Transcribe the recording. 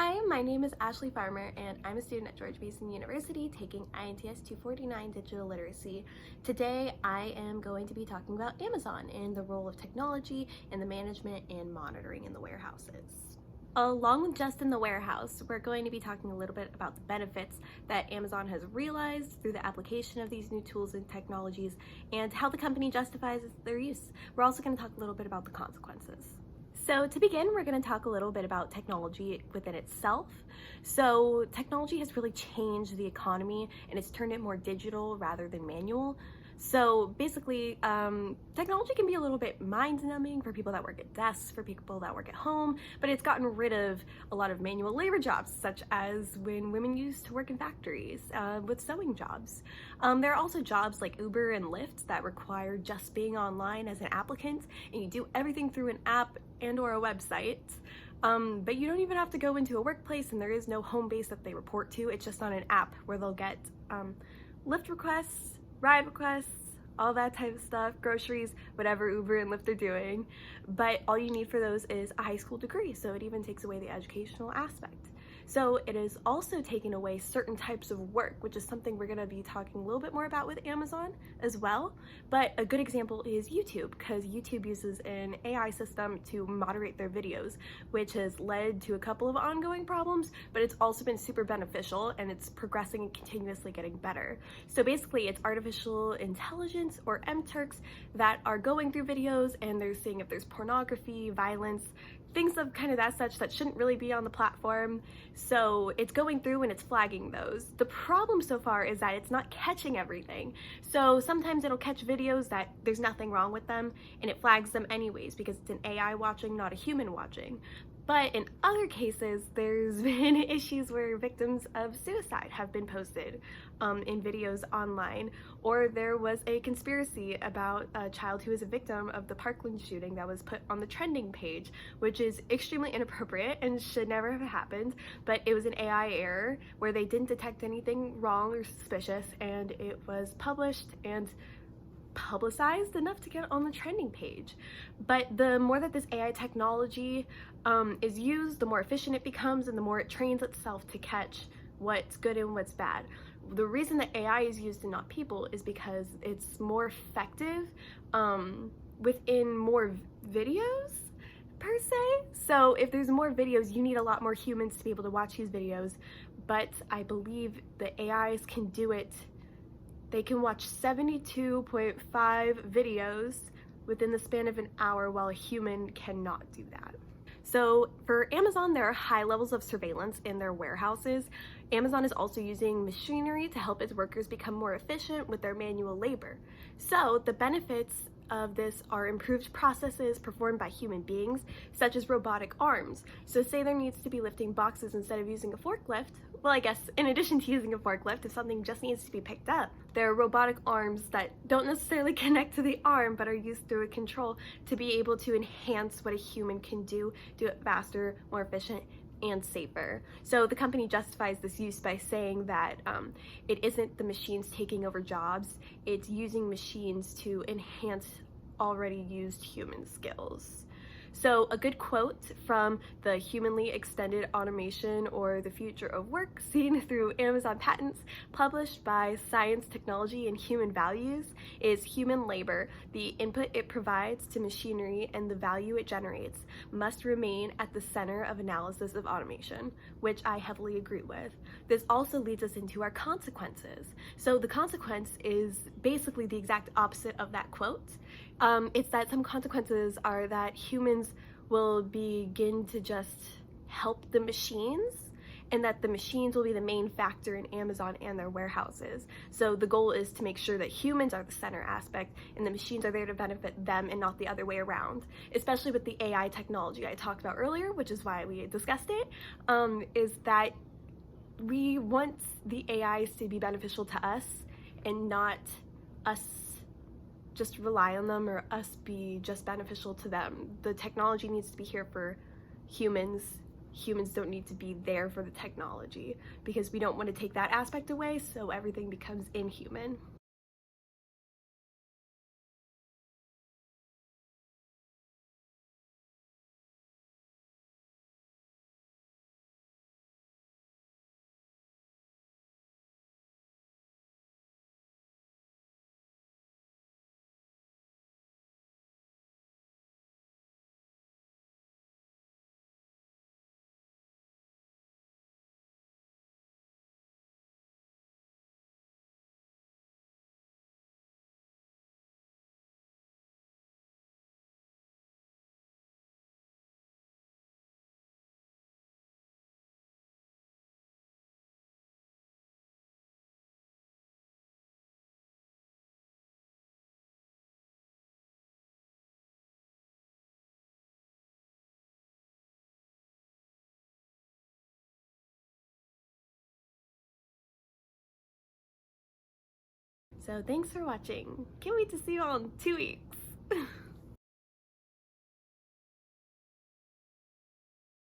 Hi, my name is Ashley Farmer, and I'm a student at George Mason University taking INTS 249 Digital Literacy. Today, I am going to be talking about Amazon and the role of technology in the management and monitoring in the warehouses. Along with just in the warehouse, we're going to be talking a little bit about the benefits that Amazon has realized through the application of these new tools and technologies and how the company justifies their use. We're also going to talk a little bit about the consequences. So to begin, we're going to talk a little bit about technology within itself. So technology has really changed the economy and it's turned it more digital rather than manual. So basically, technology can be a little bit mind-numbing for people that work at desks, for people that work at home, but it's gotten rid of a lot of manual labor jobs, such as when women used to work in factories with sewing jobs. There are also jobs like Uber and Lyft that require just being online as an applicant, and you do everything through an app and or a website. But you don't even have to go into a workplace, and there is no home base that they report to. It's just on an app where they'll get Lyft requests, ride requests, all that type of stuff, groceries, whatever Uber and Lyft are doing. But all you need for those is a high school degree, so it even takes away the educational aspect. So it is also taking away certain types of work, which is something we're going to be talking a little bit more about with Amazon as well. But a good example is YouTube, because YouTube uses an AI system to moderate their videos, which has led to a couple of ongoing problems, but it's also been super beneficial and it's progressing and continuously getting better. So basically it's artificial intelligence or MTurks that are going through videos and they're seeing if there's pornography, violence, things of kind of that such that shouldn't really be on the platform. So it's going through and it's flagging those. The problem so far is that it's not catching everything. So sometimes it'll catch videos that there's nothing wrong with them and it flags them anyways because it's an AI watching, not a human watching. But in other cases, there's been issues where victims of suicide have been posted in videos online, or there was a conspiracy about a child who was a victim of the Parkland shooting that was put on the trending page, which is extremely inappropriate and should never have happened, but it was an AI error where they didn't detect anything wrong or suspicious, and it was published and publicized enough to get on the trending page. But the more that this AI technology is used, the more efficient it becomes and the more it trains itself to catch what's good and what's bad. The reason that AI is used and not people is because it's more effective within more videos per se. So if there's more videos, you need a lot more humans to be able to watch these videos, but I believe the AIs can do it. They can watch 72.5 videos within the span of an hour, while a human cannot do that. So for Amazon, there are high levels of surveillance in their warehouses. Amazon is also using machinery to help its workers become more efficient with their manual labor. So the benefits of this are improved processes performed by human beings, such as robotic arms. So say there needs to be lifting boxes instead of using a forklift. Well, I guess in addition to using a forklift, if something just needs to be picked up, there are robotic arms that don't necessarily connect to the arm, but are used through a control to be able to enhance what a human can do it faster, more efficient, and safer. So the company justifies this use by saying that it isn't the machines taking over jobs, it's using machines to enhance already used human skills. So a good quote from the Humanly Extended Automation or the Future of Work seen through Amazon patents, published by Science, Technology, and Human Values, is human labor, the input it provides to machinery and the value it generates, must remain at the center of analysis of automation, which I heavily agree with. This also leads us into our consequences. So the consequence is basically the exact opposite of that quote. It's that some consequences are that humans will begin to just help the machines, and that the machines will be the main factor in Amazon and their warehouses. So the goal is to make sure that humans are the center aspect and the machines are there to benefit them and not the other way around. Especially with the AI technology I talked about earlier, which is why we discussed it, is that we want the AIs to be beneficial to us and not us just rely on them or us be just beneficial to them. The technology needs to be here for humans. Humans don't need to be there for the technology because we don't want to take that aspect away, so everything becomes inhuman. So thanks for watching. Can't wait to see you all in 2 weeks.